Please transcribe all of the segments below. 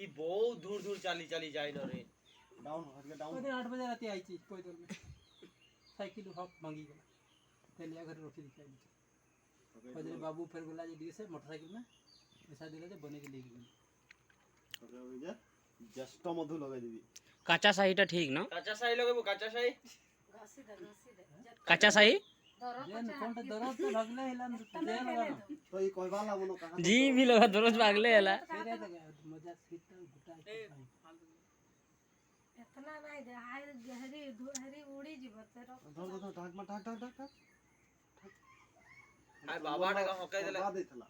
ई बहुत दूर दूर चाली चाली जाए न रे डाउन हट के डाउन 8 बजे रात आई छी पैदल में साइकिल हक मांगी गला तेलिया घर रोटी दिखाई पैदल बाबू फिर बोला जे डी से मोटरसाइकिल में पैसा दिले जे बने के ले गई ओके जस्ट मधु लगा दीदी কাঁচা শাহিটা ঠিক না काचा साई लगेबो काचा साई घसी दे কাঁচা শাহি जेन कोन दरद तो लगले हिलन दे लगा तो ये कहबा ला बोलो कहां জি भी লগা দরজ ভাগলে এলা तेरे मजा सीता गुटा इतना नहीं दे हाय गहरी हरी उड़ी जीव तेरो धर धर ढाक में ढाक ढाक ढाक हाय बाबा का हकाई देला लगा देथला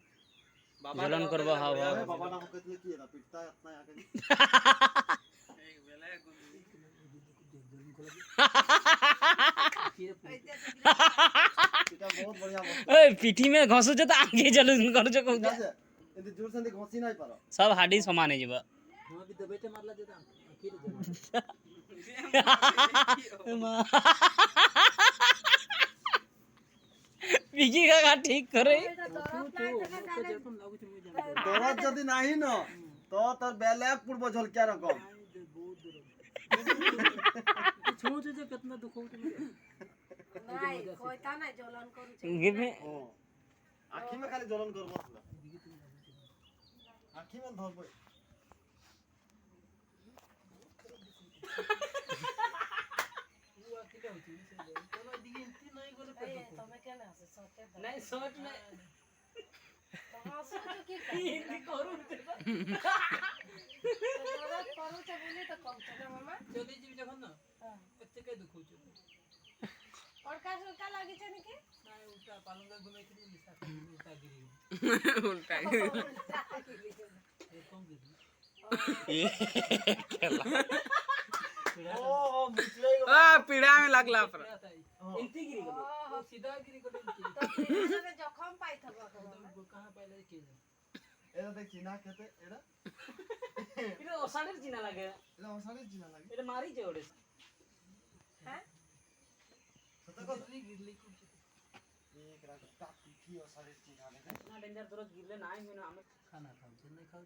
बाबा জ্বলন করবো হাও হাও अरे बाबा ना होकतले की एला पिटता इतना आके এটা बहुत बढ़िया बात ওই পিঠি মে ঘষুছ তো আগে জ্বলন করছ কও है एते जोर से घोसी नहीं पारो সব হাডি সমান হয়ে যাব हां भी दबेटे मारला जे आखिर পিকি কাকা ঠিক করে जेरकम लागु छ मुई जान दरद जदी नाही न तो तोर बेलेक पूर्व झलकिया रकम बहुत दूर छोड़ जे कितना दुख होत नहीं कोइता नहीं जलन करू गिव मी ओ आखी में खाली जलन करबो आखी में धरबो हुआ कि होती कोनो दिगे इतनी नहीं गोले पे ए तमे केना से सोते दे নাই শর্ট নাই कहां से की হিন্দি করু जरूरत करू छ बोली तो कम छ ना मामा चली जी जखन ना हां एते के दुख होछ और का सुका लागी छ नी के नाही उल्टा पालंगा घुमे के निशा उल्टा गिरी উল্টা ये कम गिरी ओ मुचले पीड़ा में लगला पर इंती गिरी गलो सीधा गिरी गलो तो फिर जखम पाई थबो कहां पहले के एरा देख चिना खेते एरा এটা অসানের চিনা লাগে एरा ओसारे चिना लागे এটা মারি যে ওড়ে हैं सता को गिरली गिरली कुछ एक रात टाप की ओसारे चिना लागे না ডেঞ্জার দরজ গিরলে নাই হয় না আমি खाना खाओ नहीं खाओ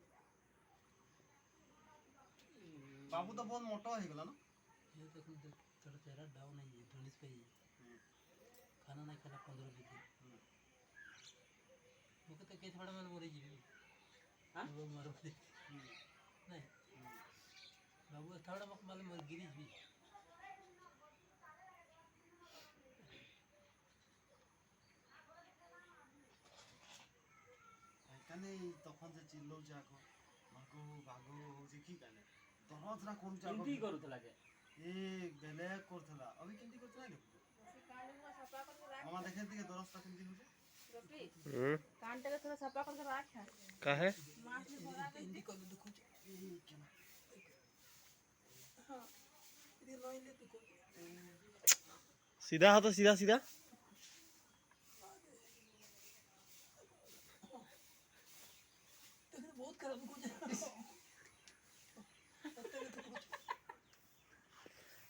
बाबू तो बहुत मोटा हो गला ना ये देखो थोड़ा चेहरा डाउन है ये 19 पे ही खाना नहीं खाना 15 दिन मुझे तो के थोड़ा मन मोरे जी हां वो मरो नहीं बाबू थोड़ा मक मालूम मर गिरी भी কানে তখন যে চিল্লো যাকো মাগো বাগো যে কি কানে দরজ না কোন যাকো হিন্দি করতে লাগে এ বেলে করতলা अभी কেমতি করতলা দেখো कान में सफा करके रख मामा देखे दिखे दरजटा केमति होছে रोटी कान पे थोड़ा सफा करके रख কাহে मांस में भरा दे हिंदी को दुख ए केना हां ये लोइले दुख सीधा हो तो सीधा सीधा बहुत खराब कुछ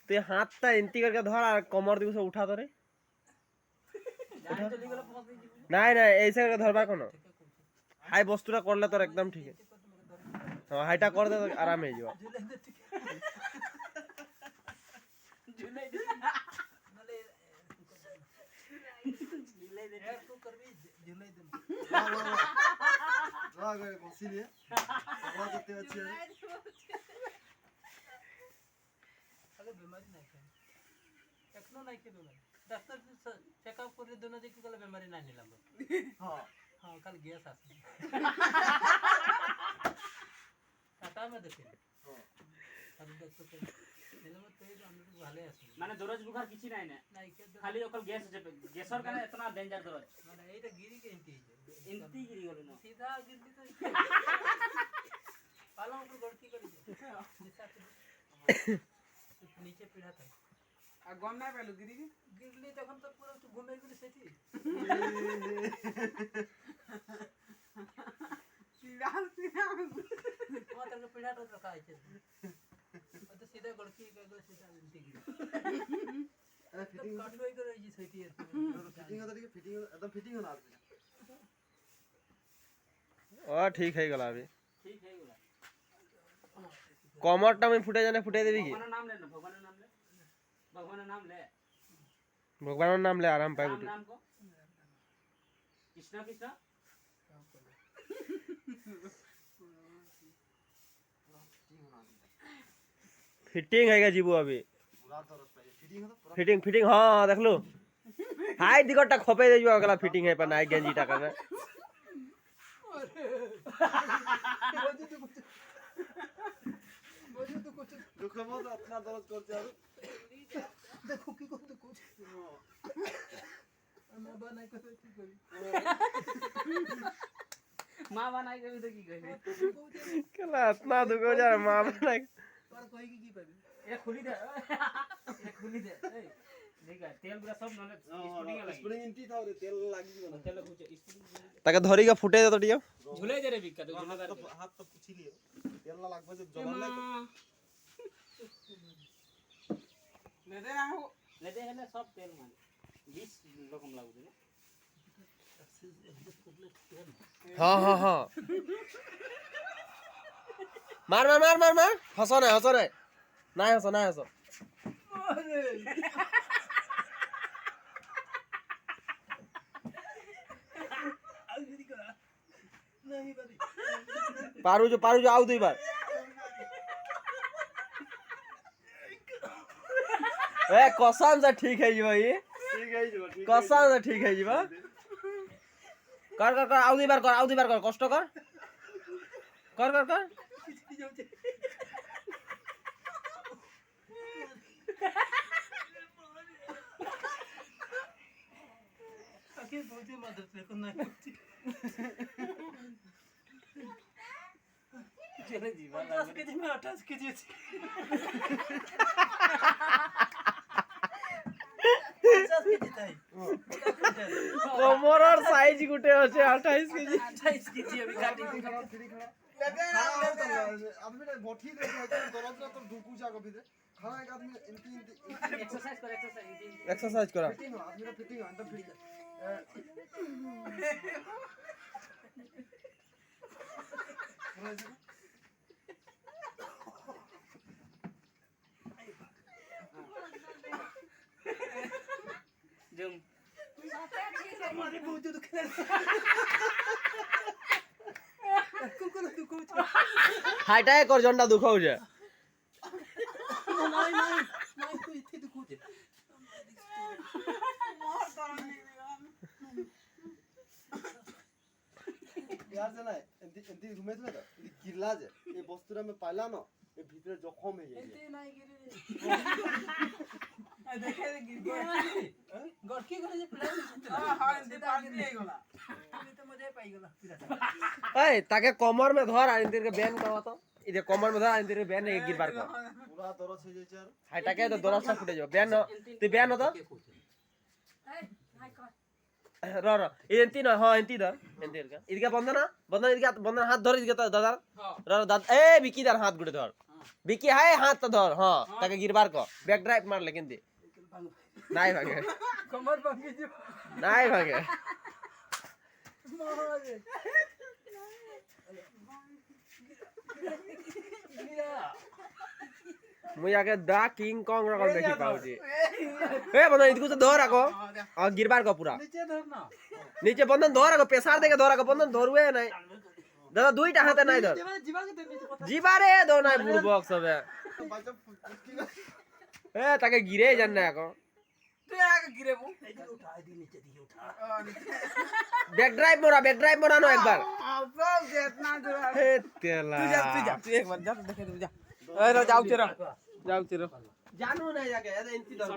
ते हाथটা এন্টি करके धर আর कमर दिवस उठा तो रे জান চলি গেল পৌঁছ দিই নাই নাই এইসে करके धरबा कोनो हाई বস্তুটা করলে তোর একদম ঠিক আছে हां हाईटा कर दे तो आराम हो जाओ झूले दे नाले झूले दे तू कर भी झूले दे वाह गए बसिले बहुत जते अच्छे अरे बीमारी नहीं है एकनो नहीं के बीमारी डॉक्टर चेकअप कर दोनों जे कल बीमारी नहीं निलाम हां हां कल गैस आसी टाटा में देखे हां अभी डॉक्टर के निलाम तो ये हम लोग ভালো আছে মানে দরজ বুখার কিছু নাই না নাই के খালি ওকল গ্যাস আছে গ্যাসর কারণে এতনা ডেঞ্জার দরজ মানে এইটা গিরি के इंती ইন্তি গিরি গল না सीधा गिरली तो पाला ऊपर गड़की करी नीचे पीढ़ा था আর গম নাই পেলু গিরি गिरली तखन तो पूरा तू घूमे गेली सेठी পিড়াল পিড়াল वहां तक पीढ़ा तो रखा है तो सीधा गड़की के गो सीधा इंती गिरी अरे फिटिंग काटलो ही करे जी सेठी फिटिंग होता है फिटिंग एकदम फिटिंग होना ठीक है गला अभी ঠিক হয়ে গেল কমরটা আমি ফুটে জানে ফুটে দিবি কি ভগবানের নাম লে না ভগবানের নাম লে ভগবানের নাম লে ভগবানের নাম লে আরাম পাই নাম বুটি নাম কো কৃষ্ণ কৃষ্ণ फिटिंग है क्या जीबू अभी पूरा दर्द पाए फिटिंग है तो पूरा फिटिंग फिटिंग हाँ देख लो हाई दिगटा खोपे दे जो अगला फिटिंग है पर नाइक गंजी टा करना दुख बहुत अपना दर्द करते हैं দেখো কি করতে করছে আমরা বানাই কথা কি করি মা বানাই কবি তো কি কইবে केला इतना दुख हो जा मां बना তোর কই কি পাবি এ খুলি দে এ খুলি দে এই দেখ তেল পুরা সব নলে স্পুটিং লাগি स्प्रिंग इंटी था और तेल लागी बना তেল খুঁজে স্পুটিং ताके धरी का फुटे दे तो टियो ঝুলে দে রে বিক্কা তো ঝুলে দে हाथ तो पूछ लिए तेल ना लागबे जब जलन लाग লে দে হেলে সব তেল মানে 20 রকম লাগবে না हाँ हाँ हाँ मार मार मार मार मार हंसो ना ना हंसो ना हंसो पारू जो आओ दो बार ए कसम से ठीक है जी भाई ठीक है जो ठीक कसम से ठीक है जी बा कर कर कर आओ दी बार कर कष्ट कर कर कर कर আকে বুঝে মাদত লেখো না চলে জিবা 10 কেজি মে 28 কেজি আছে 50 কেজি তাই कोमर और साइज गुटे আছে 28 केजी 28 কেজি আমি কাটি आदमी ने बोठी दे दर्द ना तो ढुकू जा कभी दे खाना एक आदमी इंटी एक्सरसाइज कर एक्सरसाइज करा फिटिंग आदमी ने फिटिंग अंदर फिटिंग জুম हमारे बहुत दुख है कुकुर दुख हो हाइटा एक और जंडा दुख हो जाए नहीं तो इतने दुख होते यार से ना इंटी घूमे थे ना गिरला जे ये बस्तुरा में पाला ना ये भीतर जखम है ये इतने नहीं गिरे देखे गिर गया गड़की करे जे प्लान हां हां इंते पानी ले गला আমি তো মজাই পাই গলা ए ताके कमर में धर आइंदिर के बैन करवा तो इधर कमर में धर आइंदिर के बैन एक गिरबार कर पूरा दर्द हो जाए यार हाइटा के तो दोनों सब फुटे जाओ बैन तू बैन हो तो ए हाय कर र एंती ना हां एंती धर एंती का इधर बंधन बंधन हाथ धर इधर दादा र दादा ए विकी दार हाथ गुड़े धर विकी हाय हाथ तो धर हां ताके गिरबार को बैक ड्राइव मार लेकिन दे नहीं भागे कमर भांगी जो नहीं भागे मारे मुझे आके दा किंग कॉन्ग रकम देखी पाउजी ए बंधन इधर से धर आको और गिरबार को पूरा नीचे धरना नीचे बंधन धर आको पेसार देके धर आको बंधन धरुए नहीं दादा दुईटा हाथे नहीं धर जीवा के नीचे पता जीवा रे दो नहीं बुड़बक सब है बच्चा फुटकी ए ताके गिरे जानने आको तू आगे गिरे वो इधर उठा दी नीचे दी उठा बैक ड्राइव मोरा नो एक बार अब इतना दूर हे तेला तू एक बार जा देखे तू जा अरे जाओ चिरो जानू नहीं जाके ऐसे इंची धर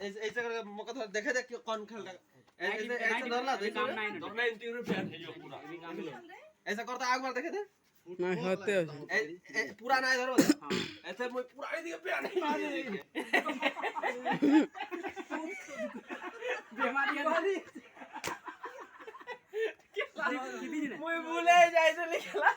ऐसे करके मौका धर देखे दे कौन खेल रहा ऐसे धरला धरना इंची रुपया है जो पूरा ऐसा करता आग बार देखे दे नहीं होते पूरा नहीं धरो ऐसे मैं पूरा नहीं दिया प्यार नहीं बीमारी मैं भूले जाए तो लिखला